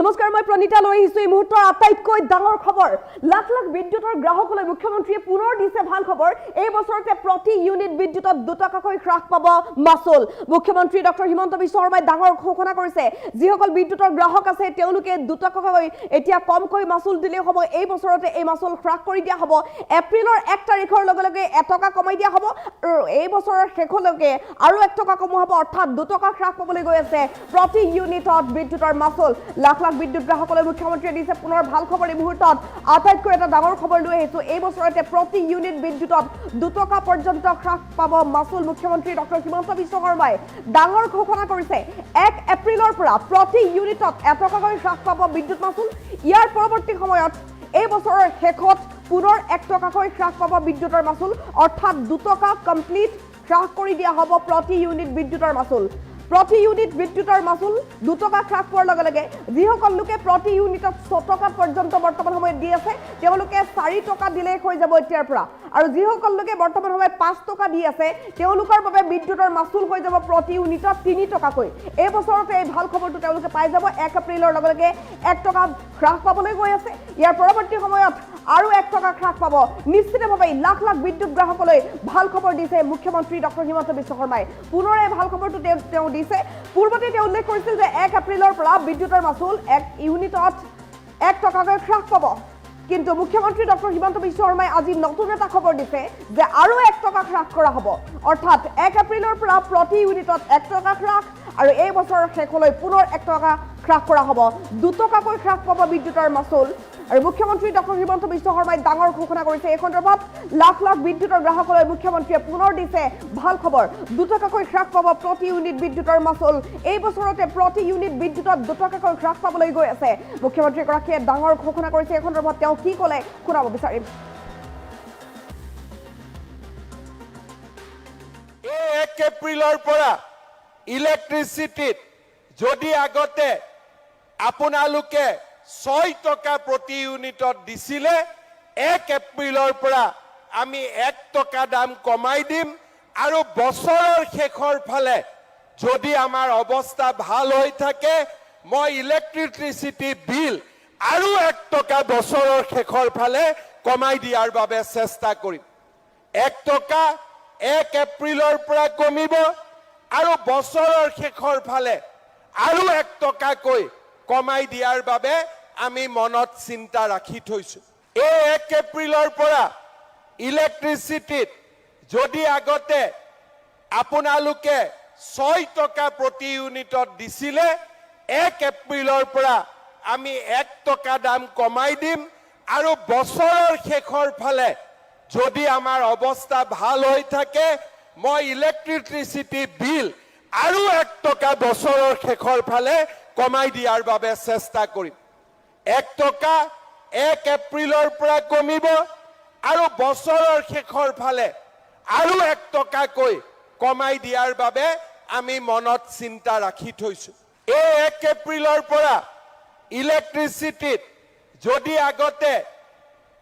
নমস্কাৰ মই প্ৰণীতা লৈ আহিছো এই মুহূৰ্তৰ আটাইতকৈ ডাঙৰ খবৰ লাখ লাখ বিদ্যুতৰ গ্ৰাহকলৈ মুখ্যমন্ত্ৰীয়ে পুনৰ দিছে ভাল খবৰ এই বছৰতে প্ৰতি ইউনিট বিদ্যুতত 2 টকাকৈ হ্ৰাস পাব মাসুল মুখ্যমন্ত্ৰী ডক্টৰ হিমন্ত বিশ্ব শৰ্মাই ডাঙৰ ঘোষণা কৰিছে যিসকল বিদ্যুতৰ গ্ৰাহক আছে তেওঁলোকে 2 টকাকৈ এতিয়া কমকৈ মাসুল দিলে হ'ব এই বছৰতে এই মাসুল হ্ৰাস কৰি দিয়া হ'ব এপ্ৰিলৰ 1 তাৰিখৰ লগে লগে 1 টকা কমাই দিয়া হ'ব এই বছৰৰ শেষলৈকে আৰু 1 টকা কমোৱা হ'ব অৰ্থাৎ 2 টকা হ্ৰাস পাবলৈ গৈ আছে প্ৰতি ইউনিটত বিদ্যুতৰ মাসুল লাখ লাখ বিদ্যুৎ গ্ৰাহকলৈ মুখ্যমন্ত্ৰীয়ে দিছে পুনৰ ভাল খবৰ এই মুহূৰ্তত আটাইতকৈ এটা ডাঙৰ খবৰ লৈ আহিছো এই বছৰতে প্ৰতি ইউনিট বিদ্যুতত 2 টকা পৰ্যন্ত হ্ৰাস পাব মাসুল মুখ্যমন্ত্ৰী ডক্টৰ হিমন্ত বিশ্ব শৰ্মাই ডাঙৰ ঘোষণা কৰিছে 1 এপ্ৰিলৰ পৰা প্ৰতি ইউনিটত 1 টকাকৈ হ্ৰাস পাব বিদ্যুৎ মাসুল ইয়াৰ পৰৱৰ্তী সময়ত এই বছৰৰ শেষত পুনৰ 1 টকাকৈ হ্ৰাস পাব বিদ্যুতৰ মাসুল অৰ্থাৎ 2 টকা কমপ্লিট হ্ৰাস কৰি দিয়া হ'ব প্ৰতি ইউনিট বিদ্যুতৰ মাসুল প্ৰতি ইউনিট বিদ্যুতৰ মাসুল 2 টকা হ্ৰাস পোৱাৰ লগে লগে যিসকল লোকে প্ৰতি ইউনিটত 6 টকা পৰ্যন্ত বৰ্তমান সময়ত দি আছে তেওঁলোকে 4 টকা দিলে হৈ যাব এতিয়াৰ পৰা আৰু যিসকল লোকে বৰ্তমান সময়ত 5 টকা দি আছে তেওঁলোকৰ বাবে বিদ্যুতৰ মাসুল হৈ যাব প্ৰতি ইউনিটত 3 টকাকৈ এই বছৰতে এই ভাল খবৰটো তেওঁলোকে পাই যাব 1 এপ্ৰিলৰ লগে লগে 1 টকা হ্ৰাস পাবলৈ গৈ আছে ইয়াৰ পৰৱৰ্তী সময়ত আৰু 1 টকা হ্ৰাস পাব নিশ্চিতভাৱে লাখ লাখ বিদ্যুৎ গ্ৰাহকলৈ ভাল খবৰ দিছে মুখ্যমন্ত্ৰী ডক্টৰ হিমন্ত বিশ্ব শৰ্মাই পুনৰ এই ভাল খবৰটো তেওঁ দিছে পূৰ্বতে তেওঁ উল্লেখ কৰিছিল যে 1 এপ্ৰিলৰ পৰা বিদ্যুতৰ মাসুল 1 ইউনিটত 1 টকাকৈ হ্ৰাস পাব কিন্তু মুখ্যমন্ত্ৰী ডক্টৰ হিমন্ত বিশ্ব শৰ্মাই আজি নতুন এটা খবৰ দিছে যে আৰু 1 টকা হ্ৰাস কৰা হ'ব অৰ্থাৎ 1 এপ্ৰিলৰ পৰা প্ৰতি ইউনিটত 1 টকা হ্ৰাস আৰু এই বছৰৰ শেষলৈ পুনৰ 1 টকা হ্ৰাস কৰা হ'ব 2 টকাকৈ হ্ৰাস পাব বিদ্যুতৰ মাসুল আৰু মুখ্যমন্ত্ৰী ডক্টৰ হিমন্ত বিশ্ব শৰ্মাই ডাঙৰ ঘোষণা কৰিছে এই সন্দৰ্ভত লাখ লাখ বিদ্যুতৰ গ্ৰাহকলৈ মুখ্যমন্ত্ৰীয়ে পুনৰ দিছে ভাল খবৰ 2 টকাকৈ হ্ৰাস পাব প্ৰতি ইউনিট বিদ্যুতৰ মাসুল এই বছৰতে প্ৰতি ইউনিট বিদ্যুতত 2 টকাকৈ হ্ৰাস পাবলৈ গৈ আছে মুখ্যমন্ত্ৰীগৰাকীয়ে ডাঙৰ ঘোষণা কৰিছে এই সন্দৰ্ভত তেওঁ কি ক'লে শুনাব বিচাৰিম 1 এপ্ৰিলৰ পৰা ইলেক্ট্ৰিচিটিত যদি আগতে আপোনালোকে 6 টকা প্ৰতি ইউনিটত দিছিলে 1 এপ্ৰিলৰ পৰা আমি 1 টকা দাম কমাই দিম আৰু বছৰৰ শেষৰ ফালে যদি আমাৰ অৱস্থা ভাল হৈ থাকে মই ইলেক্ট্ৰিচিটি বিল আৰু 1 টকা বছৰৰ শেষৰ ফালে কমাই দিয়াৰ বাবে চেষ্টা কৰিম 1 টকা 1 এপ্ৰিলৰ পৰা কমিব আৰু বছৰৰ শেষৰ ফালে আৰু 1 টকাকৈ কমাই দিয়াৰ বাবে আমি মনত চিন্তা ৰাখি থৈছো এই 1 এপ্ৰিলৰ পৰা ইলেক্ট্ৰিচিটিত যদি আগতে আপোনালোকে 6 টকা প্ৰতি ইউনিটত দিছিলে 1 এপ্ৰিলৰ পৰা আমি 1 টকা দাম কমাই দিম আৰু বছৰৰ শেষৰ ফালে যদি আমাৰ অৱস্থা ভাল হৈ থাকে মই ইলেক্ট্ৰিচিটি বিল আৰু 1 টকা বছৰৰ শেষৰ ফালে কমাই দিয়াৰ বাবে চেষ্টা কৰিম 1 টকা 1 এপ্ৰিলৰ পৰা কমিব আৰু বছৰৰ শেষৰ ফালে আৰু 1 টকাকৈ কমাই দিয়াৰ বাবে আমি মনত চিন্তা ৰাখি থৈছো এই 1 এপ্ৰিলৰ পৰা ইলেক্ট্ৰিচিটিত যদি আগতে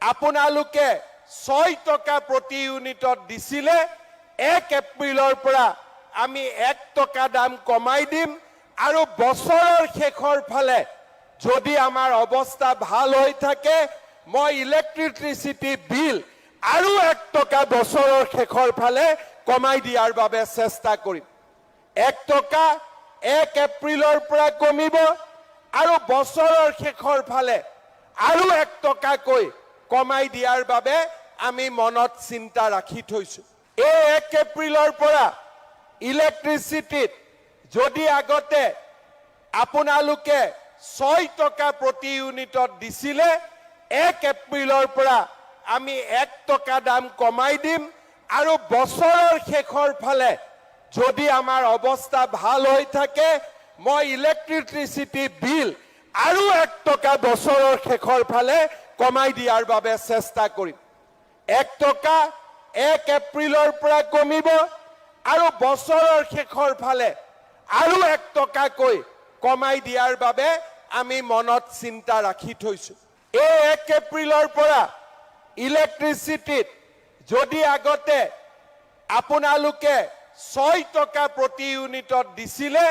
আপোনালোকে 6 টকা প্ৰতি ইউনিটত দিছিলে 1 এপ্ৰিলৰ পৰা আমি 1 টকা দাম কমাই দিম আৰু বছৰৰ শেষৰ ফালে যদি আমাৰ অৱস্থা ভাল হৈ থাকে মই ইলেক্ট্ৰিচিটি বিল আৰু 1 টকা বছৰৰ শেষৰ ফালে কমাই দিয়াৰ বাবে চেষ্টা কৰিম 1 টকা 1 এপ্ৰিলৰ পৰা কমিব আৰু বছৰৰ শেষৰ ফালে আৰু 1 টকাকৈ কমাই দিয়াৰ বাবে আমি মনত চিন্তা ৰাখি থৈছো এই 1 এপ্ৰিলৰ পৰা ইলেক্ট্ৰিচিটিত যদি আগতে আপোনালোকে 6 টকা প্ৰতি ইউনিটত দিছিলে 1 এপ্ৰিলৰ পৰা আমি 1 টকা দাম কমাই দিম আৰু বছৰৰ শেষৰ ফালে যদি আমাৰ অৱস্থা ভাল হৈ থাকে মই ইলেক্ট্ৰিচিটি বিল আৰু 1 টকা বছৰৰ শেষৰ ফালে কমাই দিয়াৰ বাবে চেষ্টা কৰিম 1 টকা 1 এপ্ৰিলৰ পৰা কমিব আৰু বছৰৰ শেষৰ ফালে আৰু 1 টকাকৈ কমাই দিয়াৰ বাবে আমি মনত চিন্তা ৰাখি থৈছো এই 1 এপ্ৰিলৰ পৰা ইলেক্ট্ৰিচিটিত যদি আগতে আপোনালোকে 6 টকা প্ৰতি ইউনিটত দিছিলে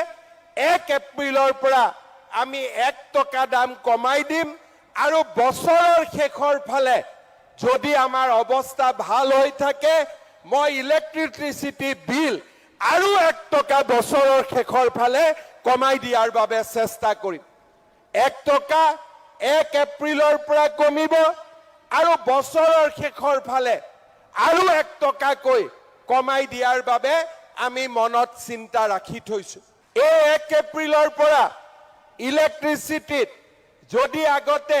1 এপ্ৰিলৰ পৰা আমি 1 টকা দাম কমাই দিম আৰু বছৰৰ শেষৰ ফালে যদি আমাৰ অৱস্থা ভাল হৈ থাকে মই ইলেক্ট্ৰিচিটি বিল আৰু 1 টকা বছৰৰ শেষৰ ফালে কমাই দিয়াৰ বাবে চেষ্টা কৰিম 1 টকা 1 এপ্ৰিলৰ পৰা কমিব আৰু বছৰৰ শেষৰ ফালে আৰু 1 টকাকৈ কমাই দিয়াৰ বাবে আমি মনত চিন্তা ৰাখি থৈছো এই 1 এপ্ৰিলৰ পৰা ইলেক্ট্ৰিচিটিত যদি আগতে